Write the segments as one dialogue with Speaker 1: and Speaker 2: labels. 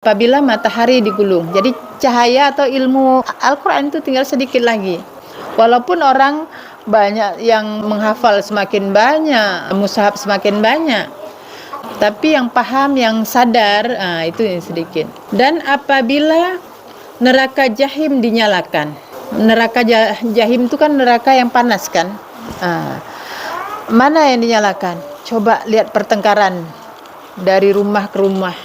Speaker 1: apabila matahari digulung. Jadi cahaya atau ilmu Al-Quran itu tinggal sedikit lagi. Walaupun orang banyak yang menghafal semakin banyak, mushaf semakin banyak, tapi yang paham, yang sadar, itu yang sedikit. Dan apabila neraka jahim dinyalakan, neraka jahim itu kan neraka yang panas kan, mana yang dinyalakan? Coba lihat pertengkaran dari rumah ke rumah.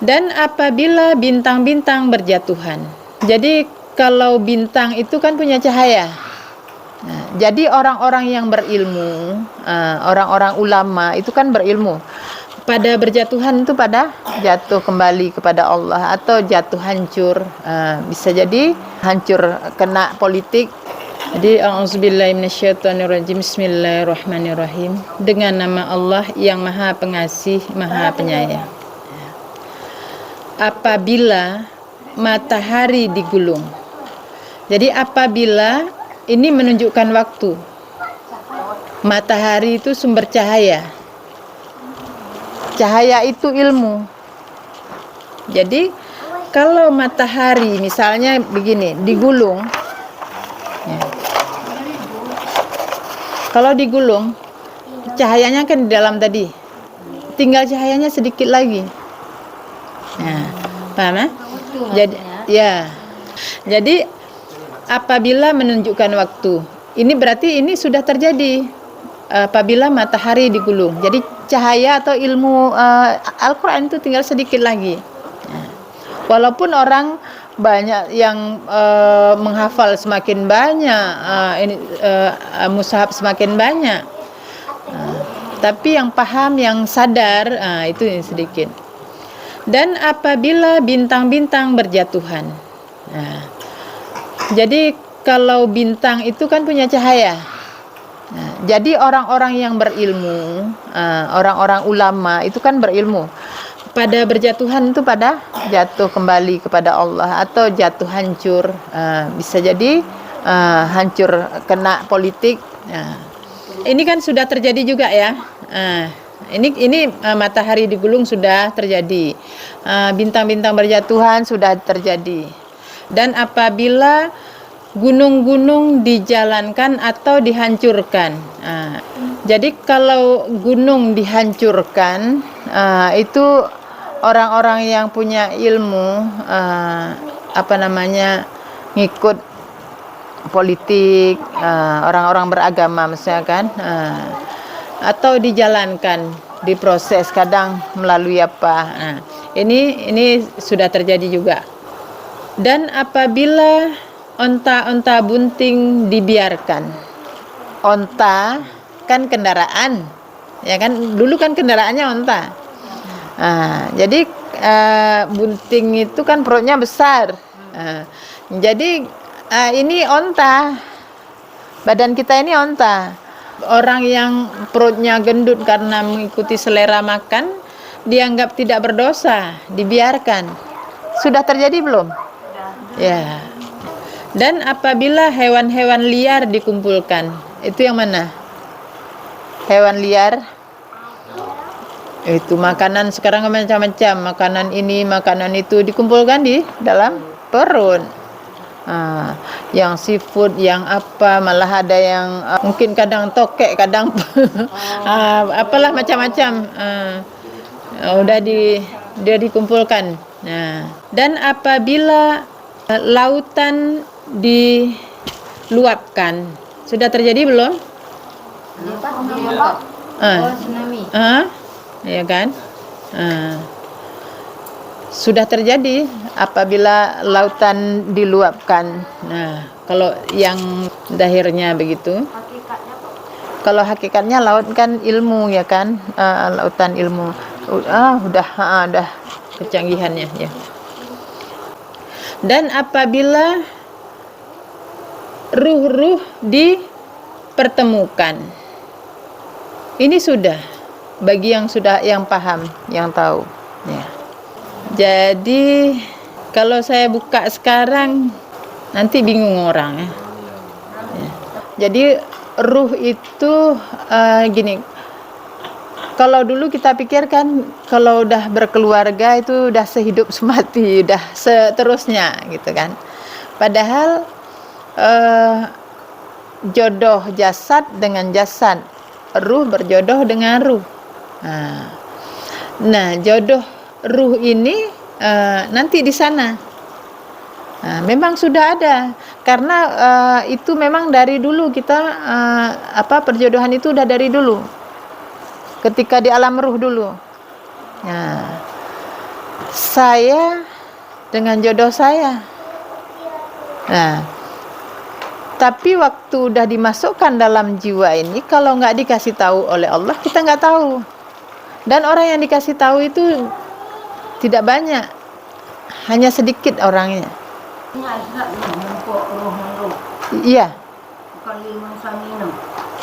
Speaker 1: Dan apabila bintang-bintang berjatuhan. Jadi kalau bintang itu kan punya cahaya. Jadi orang-orang yang berilmu, orang-orang ulama itu kan berilmu. Pada berjatuhan itu pada jatuh kembali kepada Allah atau jatuh hancur. Bisa jadi hancur kena politik. Jadi a'udzubillahi minasyaitonirrajim. Bismillahirrahmanirrahim. Dengan nama Allah yang Maha Pengasih, Maha Penyayang. Apabila matahari digulung. Jadi apabila ini menunjukkan waktu. Matahari itu sumber cahaya. Cahaya itu ilmu. Jadi kalau matahari misalnya begini digulung, ya. Kalau digulung cahayanya kan di dalam tadi, tinggal cahayanya sedikit lagi. Nah, paham ya? Jadi ya. Jadi apabila menunjukkan waktu, ini berarti ini sudah terjadi apabila matahari digulung. Jadi cahaya atau ilmu Al-Quran itu tinggal sedikit lagi. Walaupun orang banyak yang menghafal semakin banyak, mushaf semakin banyak, tapi yang paham, yang sadar, itu yang sedikit. Dan apabila bintang-bintang berjatuhan. Jadi kalau bintang itu kan punya cahaya. Jadi orang-orang yang berilmu, orang-orang ulama itu kan berilmu. Pada berjatuhan itu pada jatuh kembali kepada Allah atau jatuh hancur. Bisa jadi hancur kena politik. Ini kan sudah terjadi juga ya. Ini matahari digulung sudah terjadi. Bintang-bintang berjatuhan sudah terjadi. Dan apabila gunung-gunung dijalankan atau dihancurkan. Jadi kalau gunung dihancurkan, itu orang-orang yang punya ilmu, ngikut politik, orang-orang beragama misalnya kan, atau dijalankan, diproses kadang melalui apa. Ini sudah terjadi juga. Dan apabila onta-onta bunting dibiarkan. Onta kan kendaraan, ya kan? Dulu kan kendaraannya onta. Jadi bunting itu kan perutnya besar. Jadi ini onta. Badan kita ini onta. Orang yang perutnya gendut karena mengikuti selera makan dianggap tidak berdosa, dibiarkan. Sudah terjadi belum? Ya. Dan apabila hewan-hewan liar dikumpulkan, itu yang mana? Hewan liar itu makanan sekarang macam-macam, makanan ini, makanan itu dikumpulkan di dalam perut. Yang seafood, yang apa, malah ada yang mungkin kadang tokek, kadang apalah macam-macam. Dia dikumpulkan. Dan apabila lautan diluapkan, sudah terjadi belum?
Speaker 2: Tsunami.
Speaker 1: Ya kan? Sudah terjadi apabila lautan diluapkan. Kalau yang dahirnya begitu.
Speaker 2: Hakikatnya Pak?
Speaker 1: Kalau hakikatnya laut kan ilmu ya kan, lautan ilmu. Udah kecanggihannya ya. Dan apabila ruh-ruh dipertemukan, ini sudah bagi yang paham, yang tahu. Ya. Jadi kalau saya buka sekarang nanti bingung orang ya. Jadi ruh itu gini, Kalau dulu kita pikirkan kalau udah berkeluarga itu udah sehidup semati, udah seterusnya gitu kan. Padahal jodoh jasad dengan jasad, ruh berjodoh dengan ruh. Nah, jodoh ruh ini nanti di sana. Nah, memang sudah ada karena itu memang dari dulu kita perjodohan itu udah dari dulu. Ketika di alam ruh dulu. Nah, saya dengan jodoh saya. Nah, tapi waktu udah dimasukkan dalam jiwa ini, kalau nggak dikasih tahu oleh Allah, kita nggak tahu. Dan orang yang dikasih tahu itu tidak banyak, hanya sedikit orangnya.
Speaker 2: Ini azab nih, mempok roh.
Speaker 1: Iya,
Speaker 2: Bukan ilmu suami no.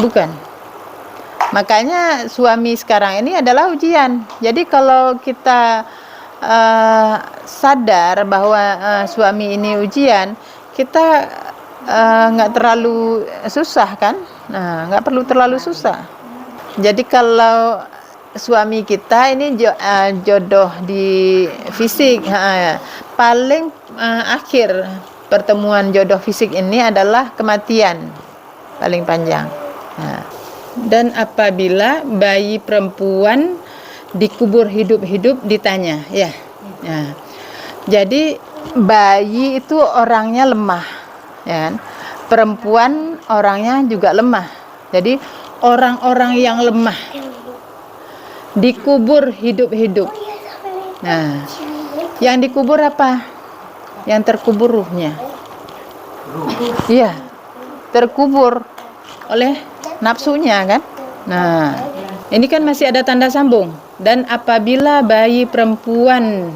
Speaker 1: bukan. Makanya suami sekarang ini adalah ujian. Jadi kalau kita sadar bahwa suami ini ujian, kita nggak terlalu susah kan? Nah, nggak perlu terlalu susah. Jadi kalau suami kita ini jodoh di fisik, paling akhir pertemuan jodoh fisik ini adalah kematian paling panjang. Dan apabila bayi perempuan dikubur hidup-hidup ditanya, ya. Nah, jadi bayi itu orangnya lemah, ya kan? Perempuan orangnya juga lemah. Jadi orang-orang yang lemah dikubur hidup-hidup. Nah, yang dikubur apa? Yang terkubur ruhnya. Iya, terkubur oleh nafsunya kan. Nah, ini kan masih ada tanda sambung. Dan apabila bayi perempuan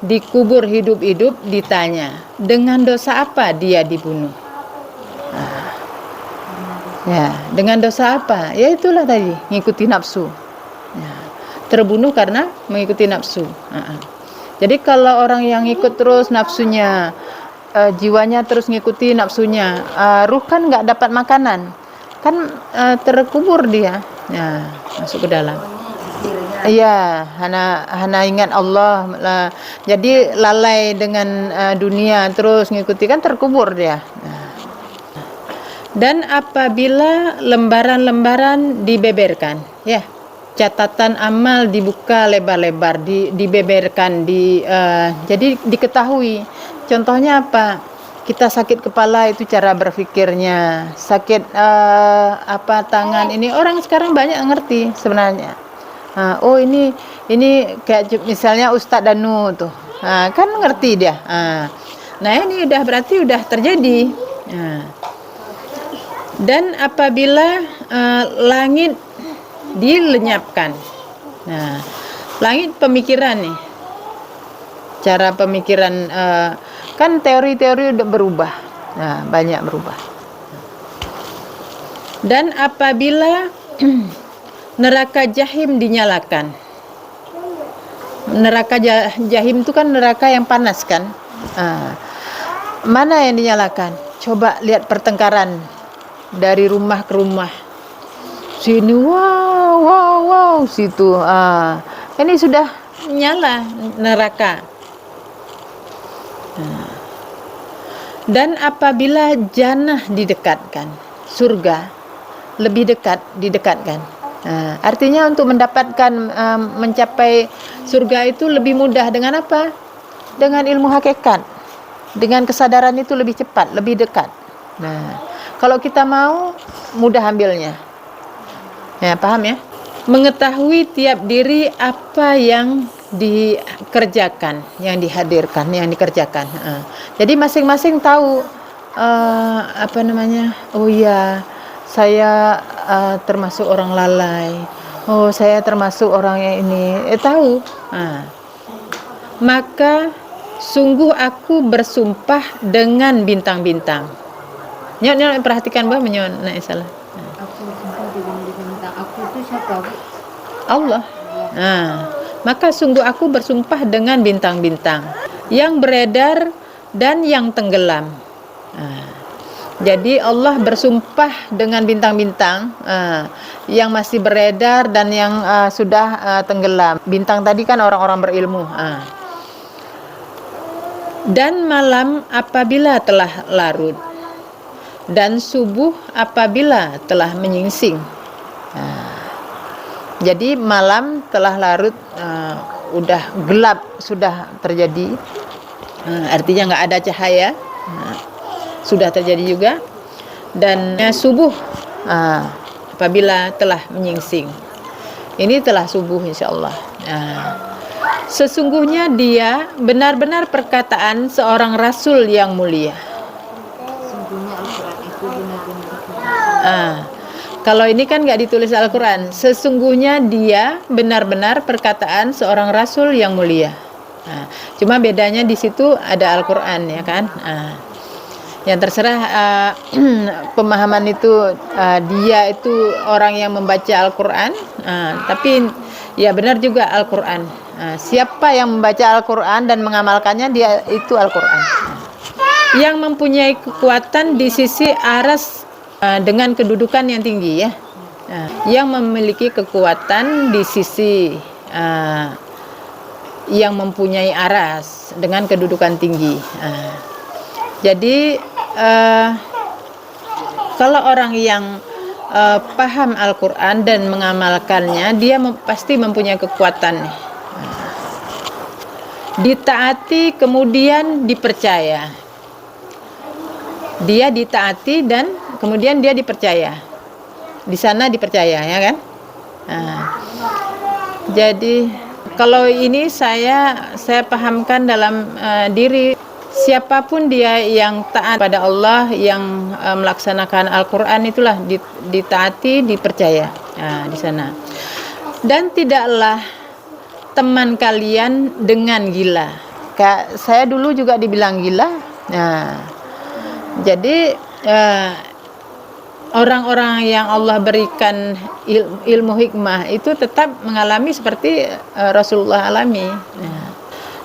Speaker 1: dikubur hidup-hidup ditanya, dengan dosa apa dia dibunuh? Ya, dengan dosa apa? Ya itulah tadi, ngikuti nafsu. Ya, terbunuh karena mengikuti nafsu. Jadi kalau orang yang ikut terus nafsunya, jiwanya terus ngikuti nafsunya, ruh kan nggak dapat makanan, kan terkubur dia, ya, masuk ke dalam. Iya, hana ingat Allah, jadi lalai dengan dunia terus ngikuti, kan terkubur dia. Dan apabila lembaran-lembaran dibeberkan, ya, catatan amal dibuka lebar-lebar, dibeberkan, jadi diketahui. Contohnya apa? Kita sakit kepala itu cara berpikirnya, sakit tangan ini orang sekarang banyak ngerti sebenarnya. Oh ini kayak misalnya Ustadz Danu tuh, kan ngerti dia. Nah ini udah berarti udah terjadi. Dan apabila langit dilenyapkan, nah langit pemikiran nih, cara pemikiran kan teori-teori udah berubah, nah banyak berubah. Dan apabila neraka jahim dinyalakan, neraka jahim itu kan neraka yang panas kan, mana yang dinyalakan? Coba lihat pertengkaran dari rumah ke rumah, sini wow situ, ini sudah nyala neraka. Dan apabila jannah didekatkan, surga lebih didekatkan. Artinya untuk mendapatkan mencapai surga itu lebih mudah dengan apa? Dengan ilmu hakikat, dengan kesadaran itu lebih cepat, lebih dekat. Nah, kalau kita mau mudah ambilnya, ya paham ya? Mengetahui tiap diri apa yang dikerjakan, yang dihadirkan, yang dikerjakan. Jadi masing-masing tahu oh ya, saya termasuk orang lalai. Oh, saya termasuk orang yang ini. Tahu. Maka sungguh aku bersumpah dengan bintang-bintang. Nyok perhatikan bah menyon nak salah.
Speaker 2: Aku sumpah dengan bintang. Aku itu siapa?
Speaker 1: Allah. Maka sungguh aku bersumpah dengan bintang-bintang yang beredar dan yang tenggelam. Jadi Allah bersumpah dengan bintang-bintang yang masih beredar dan yang sudah tenggelam. Bintang tadi kan orang-orang berilmu. Dan malam apabila telah larut, dan subuh apabila telah menyingsing. Jadi malam telah larut, udah gelap sudah terjadi, artinya nggak ada cahaya. Sudah terjadi juga. Dan subuh apabila telah menyingsing. Ini telah subuh insyaallah. Sesungguhnya dia benar-benar perkataan seorang rasul yang mulia.
Speaker 2: Sungguhnya Al-Quran itu benar-benar
Speaker 1: Kalau ini kan nggak ditulis Al-Quran. Sesungguhnya dia benar-benar perkataan seorang rasul yang mulia. Cuma bedanya di situ ada Al-Quran, ya kan. Yang terserah pemahaman itu dia itu orang yang membaca Al-Quran, tapi ya benar juga Al-Quran. Siapa yang membaca Al-Quran dan mengamalkannya, dia itu Al-Quran. Yang mempunyai kekuatan di sisi aras dengan kedudukan yang tinggi, ya. Yang memiliki kekuatan di sisi yang mempunyai aras dengan kedudukan tinggi. Jadi kalau orang yang paham Al-Quran dan mengamalkannya, dia pasti mempunyai kekuatan. Ditaati kemudian dipercaya. Dia ditaati dan kemudian dia dipercaya. Di sana dipercaya, ya kan? Jadi kalau ini saya pahamkan dalam diri siapapun dia yang taat pada Allah, yang melaksanakan Al-Quran, itulah ditaati, dipercaya di sana. Dan tidaklah teman kalian dengan gila. Kayak saya dulu juga dibilang gila. Jadi orang-orang yang Allah berikan ilmu hikmah itu tetap mengalami seperti Rasulullah alami.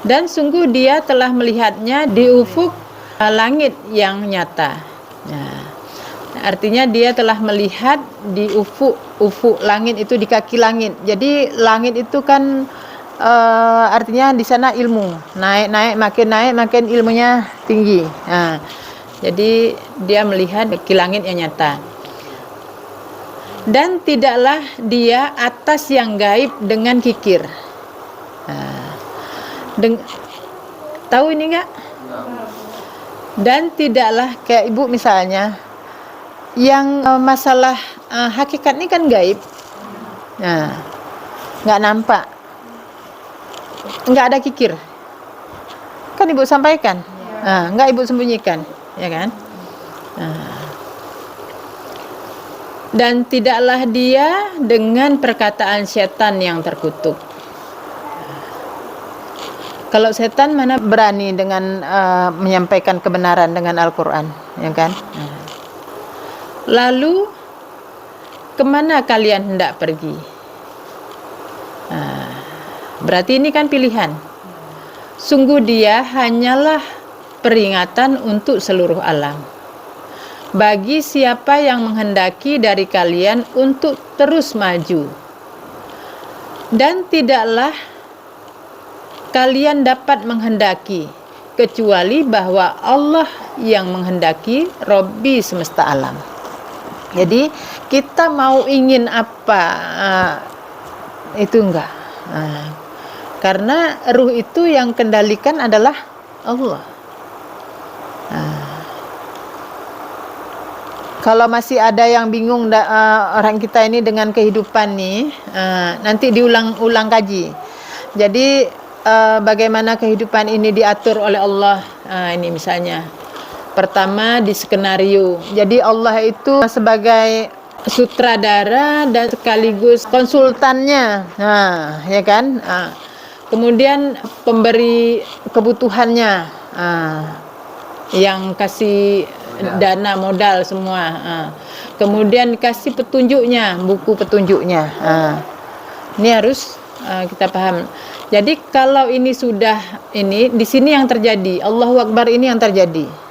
Speaker 1: Dan sungguh dia telah melihatnya di ufuk langit yang nyata. Artinya dia telah melihat di ufuk langit itu, di kaki langit. Jadi langit itu kan artinya di sana ilmu. Naik makin ilmunya tinggi. Jadi dia melihat kaki langit yang nyata. Dan tidaklah dia atas yang gaib dengan kikir. Tahu ini enggak? Dan tidaklah kayak ibu misalnya, yang masalah hakikat ini kan gaib, nggak nampak, nggak ada kikir, kan ibu sampaikan, nggak ibu sembunyikan, ya kan? Dan tidaklah dia dengan perkataan setan yang terkutuk. Kalau setan mana berani dengan menyampaikan kebenaran dengan Al-Quran, ya kan? Lalu kemana kalian hendak pergi? Berarti ini kan pilihan. Sungguh dia hanyalah peringatan untuk seluruh alam. Bagi siapa yang menghendaki dari kalian untuk terus maju. Dan tidaklah kalian dapat menghendaki kecuali bahwa Allah yang menghendaki, Robbi semesta alam. Jadi kita mau ingin apa itu enggak, karena ruh itu yang kendalikan adalah Allah. Kalau masih ada yang bingung orang kita ini dengan kehidupan nih, nanti diulang kaji. Jadi bagaimana kehidupan ini diatur oleh Allah. Ini misalnya pertama di skenario. Jadi Allah itu sebagai sutradara dan sekaligus konsultannya, ya kan? Kemudian pemberi kebutuhannya, yang kasih dana modal semua. Kemudian kasih petunjuknya, buku petunjuknya. Ini harus kita paham. Jadi kalau ini sudah di sini yang terjadi, Allahu Akbar ini yang terjadi.